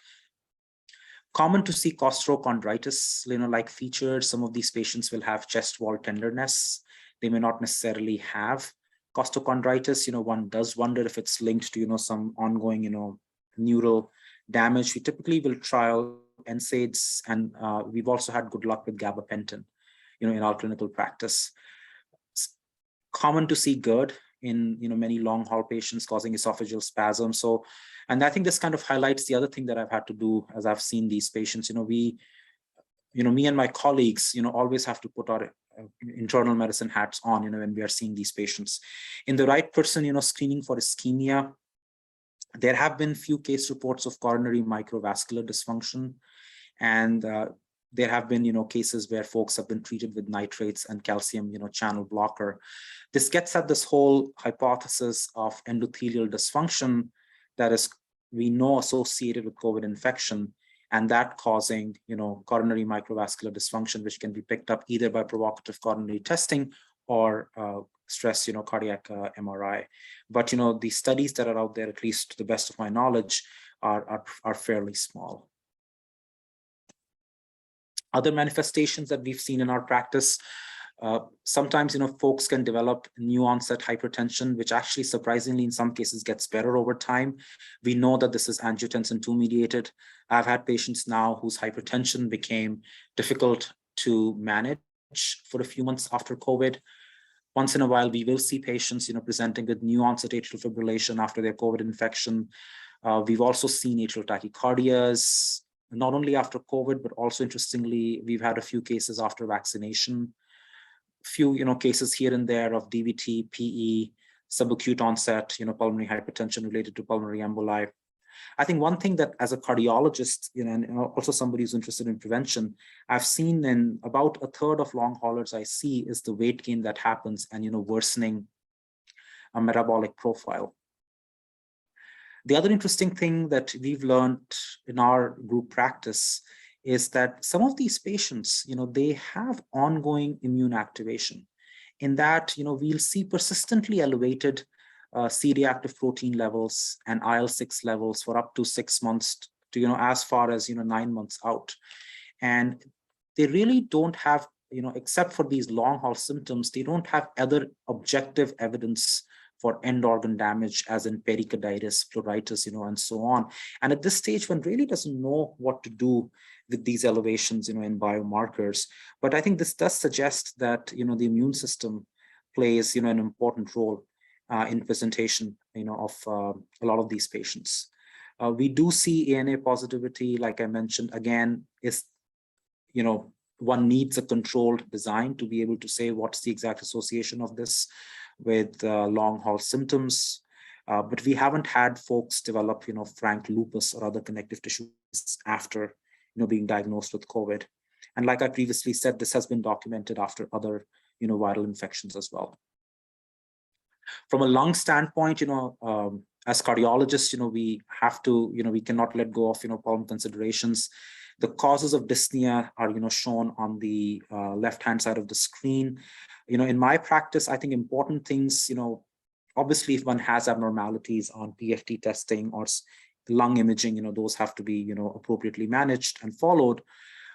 Common to see costochondritis, like features. Some of these patients will have chest wall tenderness. They may not necessarily have costochondritis. One does wonder if it's linked to, some ongoing, neural damage. We typically will trial NSAIDs, and we've also had good luck with gabapentin, in our clinical practice. It's common to see GERD in many long haul patients, causing esophageal spasm. So, and I think this kind of highlights the other thing that I've had to do as I've seen these patients. Me and my colleagues, always have to put our internal medicine hats on, when we are seeing these patients. In the right person, screening for ischemia, there have been few case reports of coronary microvascular dysfunction, and there have been, cases where folks have been treated with nitrates and calcium, channel blocker. This gets at this whole hypothesis of endothelial dysfunction that is, we know, associated with COVID infection, and that causing, coronary microvascular dysfunction, which can be picked up either by provocative coronary testing or stress, cardiac MRI. But, the studies that are out there, at least to the best of my knowledge, are fairly small. Other manifestations that we've seen in our practice, sometimes, folks can develop new onset hypertension, which actually surprisingly in some cases gets better over time. We know that this is angiotensin II mediated. I've had patients now whose hypertension became difficult to manage, for a few months after COVID. Once in a while, we will see patients, presenting with new onset atrial fibrillation after their COVID infection. We've also seen atrial tachycardias, not only after COVID, but also interestingly, we've had a few cases after vaccination. Few, cases here and there of DVT, PE, subacute onset, pulmonary hypertension related to pulmonary emboli. I think one thing that as a cardiologist, and also somebody who's interested in prevention, I've seen in about a third of long haulers I see is the weight gain that happens and, worsening a metabolic profile. The other interesting thing that we've learned in our group practice is that some of these patients, they have ongoing immune activation in that, we'll see persistently elevated C-reactive protein levels and IL-6 levels for up to 6 months to, as far as, 9 months out. And they really don't have, except for these long haul symptoms, they don't have other objective evidence for end organ damage, as in pericarditis, pleuritis, and so on. And at this stage, one really doesn't know what to do with these elevations, in biomarkers. But I think this does suggest that, the immune system plays, an important role in presentation, of a lot of these patients. We do see ANA positivity, like I mentioned, again, is, one needs a controlled design to be able to say what's the exact association of this with long haul symptoms. But we haven't had folks develop, frank lupus or other connective tissues after, being diagnosed with COVID. And like I previously said, this has been documented after other, viral infections as well. From a lung standpoint, as cardiologists, we have to, we cannot let go of, pulmonary considerations. The causes of dyspnea are, shown on the left-hand side of the screen. In my practice, I think important things, obviously if one has abnormalities on PFT testing or lung imaging, those have to be, appropriately managed and followed.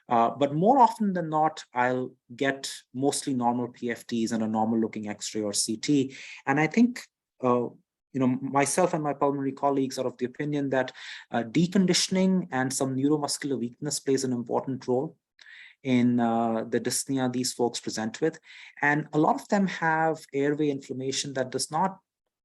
But more often than not, I'll get mostly normal PFTs and a normal looking X-ray or CT. And I think, myself and my pulmonary colleagues are of the opinion that deconditioning and some neuromuscular weakness plays an important role in the dyspnea these folks present with. And a lot of them have airway inflammation that does not,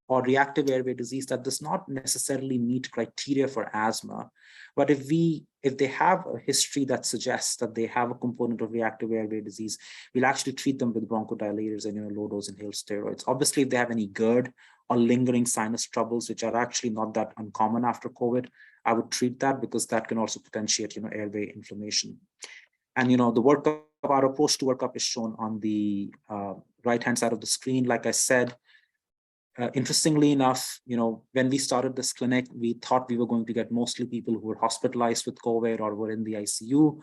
or reactive airway disease that does not necessarily meet criteria for asthma. But if they have a history that suggests that they have a component of reactive airway disease, we'll actually treat them with bronchodilators and low dose inhaled steroids. Obviously, if they have any GERD or lingering sinus troubles, which are actually not that uncommon after COVID, I would treat that because that can also potentiate airway inflammation. And the workup, our approach to workup is shown on the right-hand side of the screen. Like I said, interestingly enough, when we started this clinic, we thought we were going to get mostly people who were hospitalized with COVID or were in the ICU,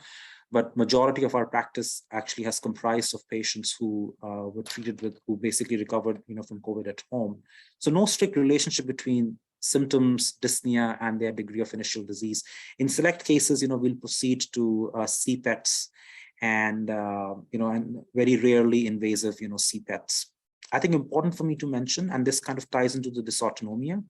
but majority of our practice actually has comprised of patients who were treated with, who basically recovered, from COVID at home. So no strict relationship between symptoms, dyspnea, and their degree of initial disease. In select cases, we'll proceed to CPETs and, and very rarely invasive, CPETs. I think important for me to mention, and this kind of ties into the dysautonomia,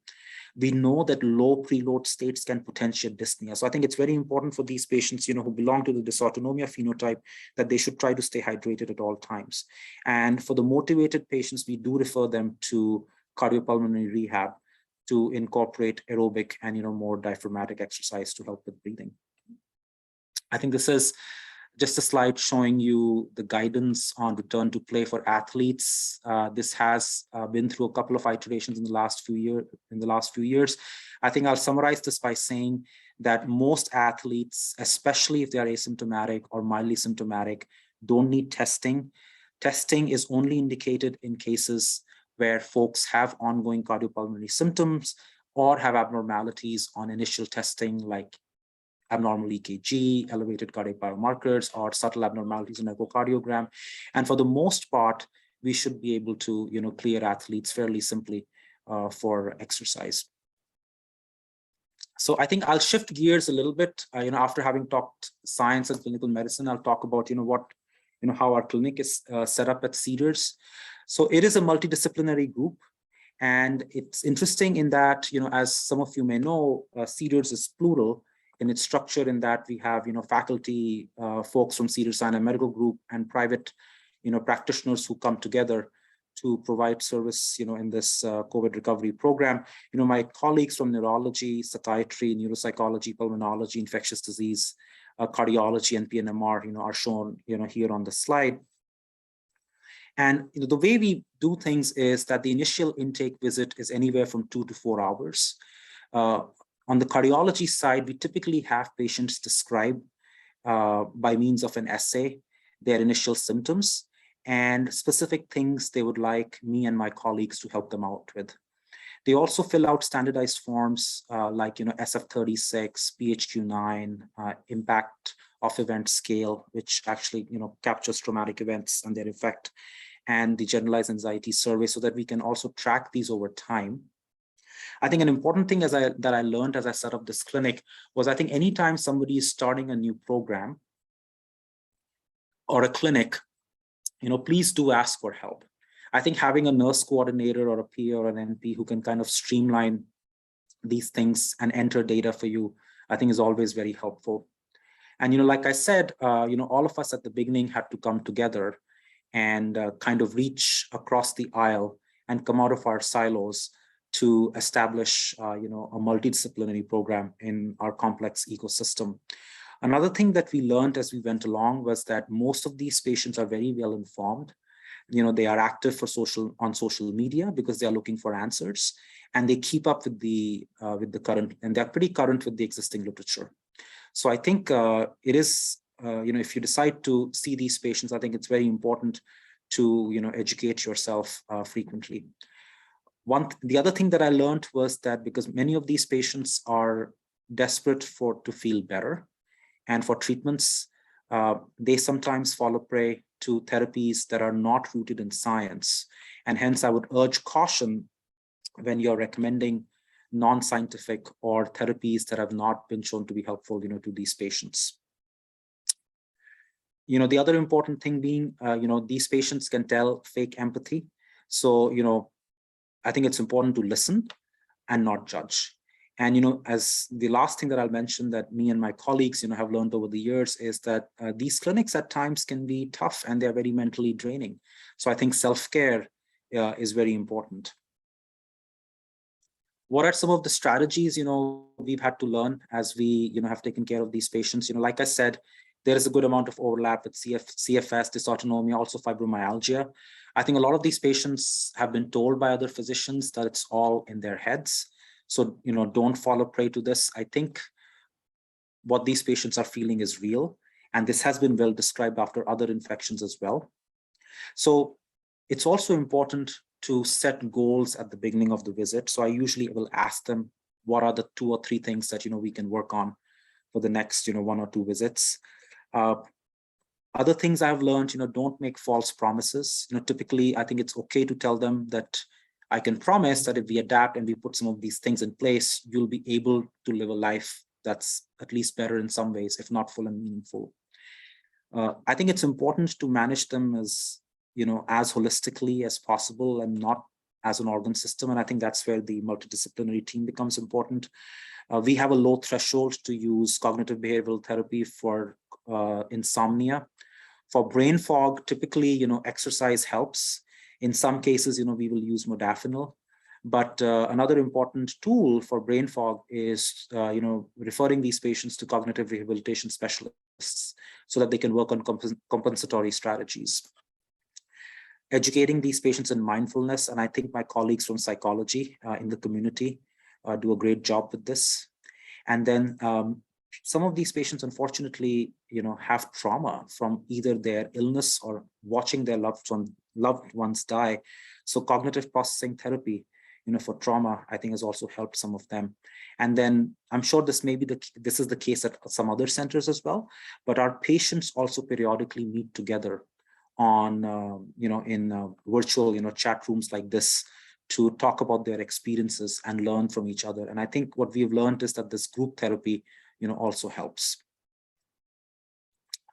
we know that low preload states can potentiate dyspnea. So I think it's very important for these patients, who belong to the dysautonomia phenotype, that they should try to stay hydrated at all times. And for the motivated patients, we do refer them to cardiopulmonary rehab to incorporate aerobic and, more diaphragmatic exercise to help with breathing. I think this is just a slide showing you the guidance on return to play for athletes. This has been through a couple of iterations in the last few years. I think I'll summarize this by saying that most athletes, especially if they are asymptomatic or mildly symptomatic, don't need testing. Testing is only indicated in cases where folks have ongoing cardiopulmonary symptoms or have abnormalities on initial testing, like abnormal EKG, elevated cardiac biomarkers, or subtle abnormalities in echocardiogram. And for the most part, we should be able to, clear athletes fairly simply for exercise. So I think I'll shift gears a little bit. After having talked science and clinical medicine, I'll talk about, how our clinic is set up at Cedars. So it is a multidisciplinary group. And it's interesting in that, as some of you may know, Cedars is plural in its structure, in that we have, faculty, folks from Cedars-Sinai Medical Group and private, practitioners who come together to provide service, in this COVID recovery program. My colleagues from neurology, psychiatry, neuropsychology, pulmonology, infectious disease, cardiology, and PNMR, are shown, here on the slide. And the way we do things is that the initial intake visit is anywhere from 2 to 4 hours. On the cardiology side, we typically have patients describe by means of an essay their initial symptoms and specific things they would like me and my colleagues to help them out with. They also fill out standardized forms like SF36, PHQ-9, impact of event scale, which actually captures traumatic events and their effect, and the generalized anxiety survey, so that we can also track these over time. I think an important thing that I learned as I set up this clinic was, I think anytime somebody is starting a new program or a clinic, please do ask for help. I think having a nurse coordinator or a PA or an NP who can kind of streamline these things and enter data for you, I think is always very helpful. And, like I said, all of us at the beginning had to come together and kind of reach across the aisle and come out of our silos to establish, a multidisciplinary program in our complex ecosystem. Another thing that we learned as we went along was that most of these patients are very well informed. They are active on social media because they are looking for answers, and they keep up with the current, and they're pretty current with the existing literature. So I think it is, if you decide to see these patients, I think it's very important to, educate yourself frequently. The other thing that I learned was that because many of these patients are desperate to feel better and for treatments, they sometimes fall prey to therapies that are not rooted in science. And hence I would urge caution when you're recommending non-scientific or therapies that have not been shown to be helpful, to these patients. The other important thing being, these patients can tell fake empathy. So, I think it's important to listen and not judge. And, as the last thing that I'll mention that me and my colleagues, have learned over the years is that these clinics at times can be tough and they're very mentally draining. So I think self-care is very important. What are some of the strategies, we've had to learn as we, have taken care of these patients? Like I said, there is a good amount of overlap with CFS, dysautonomia, also fibromyalgia. I think a lot of these patients have been told by other physicians that it's all in their heads. So, don't fall prey to this. I think what these patients are feeling is real. And this has been well described after other infections as well. So it's also important to set goals at the beginning of the visit. So I usually will ask them, what are the 2 or 3 things that, we can work on for the next, 1 or 2 visits. Other things I've learned, don't make false promises. Typically, I think it's okay to tell them that I can promise that if we adapt and we put some of these things in place, you'll be able to live a life that's at least better in some ways, if not full and meaningful. I think it's important to manage them as holistically as possible and not as an organ system. And I think that's where the multidisciplinary team becomes important. We have a low threshold to use cognitive behavioral therapy for insomnia. For brain fog, typically, exercise helps. In some cases, we will use modafinil. But another important tool for brain fog is, referring these patients to cognitive rehabilitation specialists so that they can work on compensatory strategies. Educating these patients in mindfulness, and I think my colleagues from psychology in the community do a great job with this. And then some of these patients, unfortunately, have trauma from either their illness or watching their loved ones die. So cognitive processing therapy, for trauma, I think has also helped some of them. And then I'm sure this is the case at some other centers as well, but our patients also periodically meet together on, in virtual, chat rooms like this to talk about their experiences and learn from each other. And I think what we've learned is that this group therapy, also helps.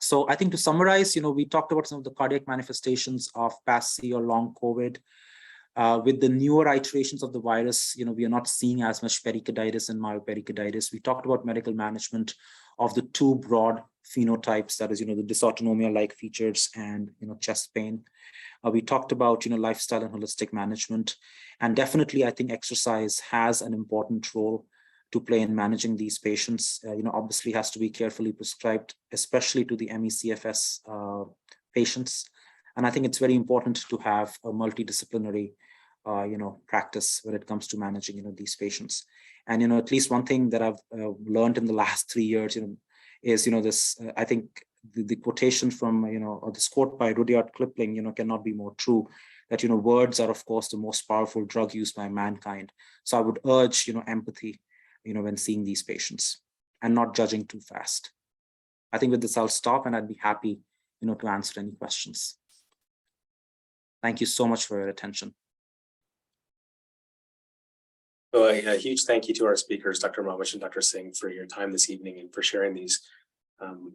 So I think to summarize, we talked about some of the cardiac manifestations of PASC or long COVID. With the newer iterations of the virus, we are not seeing as much pericarditis and mild pericarditis. We talked about medical management of the two broad phenotypes, that is, the dysautonomia-like features and, chest pain. We talked about, lifestyle and holistic management. And definitely, I think exercise has an important role to play in managing these patients. Obviously has to be carefully prescribed, especially to the ME/CFS patients. And I think it's very important to have a multidisciplinary, practice when it comes to managing, these patients. And, at least one thing that I've learned in the last 3 years, is, this, I think the quotation from, or this quote by Rudyard Kipling, cannot be more true, that, words are, of course, the most powerful drug used by mankind. So I would urge, empathy, when seeing these patients and not judging too fast. I think with this, I'll stop and I'd be happy, to answer any questions. Thank you so much for your attention. So a huge thank you to our speakers, Dr. Mamich and Dr. Singh, for your time this evening and for sharing these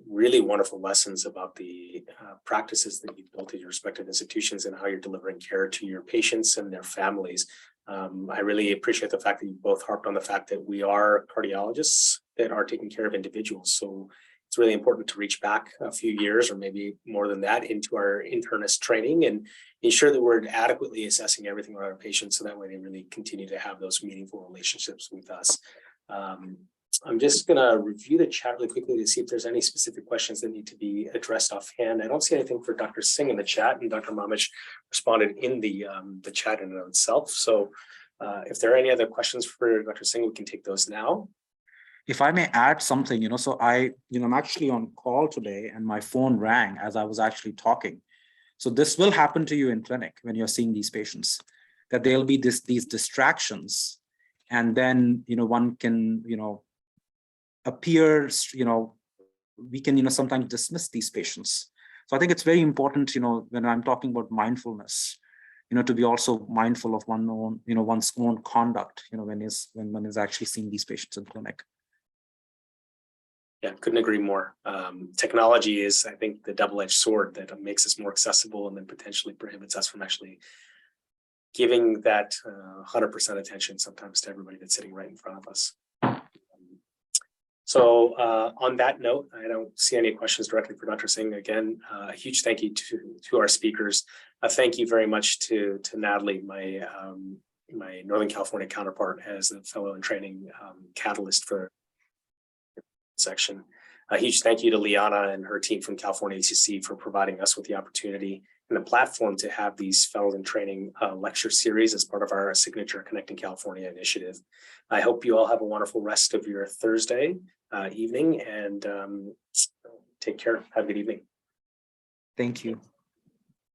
really wonderful lessons about the practices that you've built at your respective institutions and how you're delivering care to your patients and their families. I really appreciate the fact that you both harped on the fact that we are cardiologists that are taking care of individuals. So it's really important to reach back a few years or maybe more than that into our internist training and ensure that we're adequately assessing everything about our patients so that way they really continue to have those meaningful relationships with us. I'm just going to review the chat really quickly to see if there's any specific questions that need to be addressed offhand. I don't see anything for Dr. Singh in the chat, and Dr. Mamich responded in the chat in and of itself. So if there are any other questions for Dr. Singh, we can take those now. If I may add something, so I'm actually on call today and my phone rang as I was actually talking. So this will happen to you in clinic when you're seeing these patients, that there'll be these distractions, and then, one can, appears, we can, sometimes dismiss these patients. So I think it's very important, when I'm talking about mindfulness, to be also mindful of one's own conduct, when one is actually seeing these patients in clinic. Yeah, couldn't agree more. Technology is, I think, the double-edged sword that makes us more accessible and then potentially prohibits us from actually giving that 100% attention sometimes to everybody that's sitting right in front of us. So on that note, I don't see any questions directly for Dr. Singh. Again, a huge thank you to our speakers. Thank you very much to Natalie, my Northern California counterpart, as a fellow in training catalyst for section. A huge thank you to Liana and her team from California ACC for providing us with the opportunity and the platform to have these fellows in training lecture series as part of our signature Connecting California initiative. I hope you all have a wonderful rest of your Thursday evening, and take care. Have a good evening. Thank you.